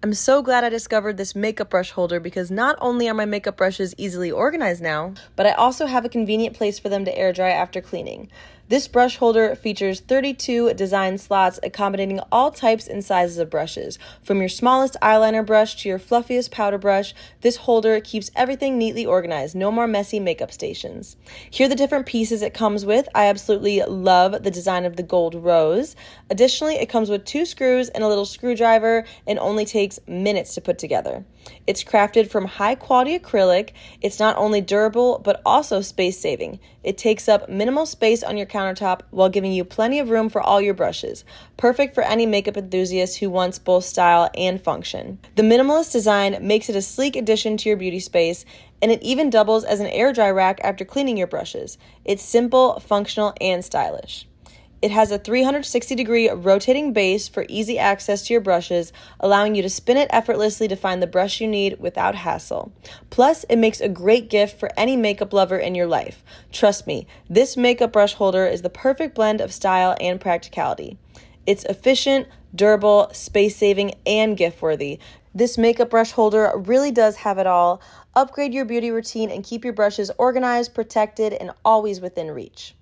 I'm so glad I discovered this makeup brush holder because not only are my makeup brushes easily organized now, but I also have a convenient place for them to air dry after cleaning. This brush holder features 32 design slots accommodating all types and sizes of brushes. From your smallest eyeliner brush to your fluffiest powder brush, this holder keeps everything neatly organized. No more messy makeup stations. Here are the different pieces it comes with. I absolutely love the design of the gold rose. Additionally, it comes with 2 screws and a little screwdriver and only takes minutes to put together. It's crafted from high-quality acrylic. It's not only durable, but also space-saving. It takes up minimal space on your countertop while giving you plenty of room for all your brushes. Perfect for any makeup enthusiast who wants both style and function. The minimalist design makes it a sleek addition to your beauty space, and it even doubles as an air dry rack after cleaning your brushes. It's simple, functional, and stylish. It has a 360-degree rotating base for easy access to your brushes, allowing you to spin it effortlessly to find the brush you need without hassle. Plus, it makes a great gift for any makeup lover in your life. Trust me, this makeup brush holder is the perfect blend of style and practicality. It's efficient, durable, space-saving, and gift-worthy. This makeup brush holder really does have it all. Upgrade your beauty routine and keep your brushes organized, protected, and always within reach.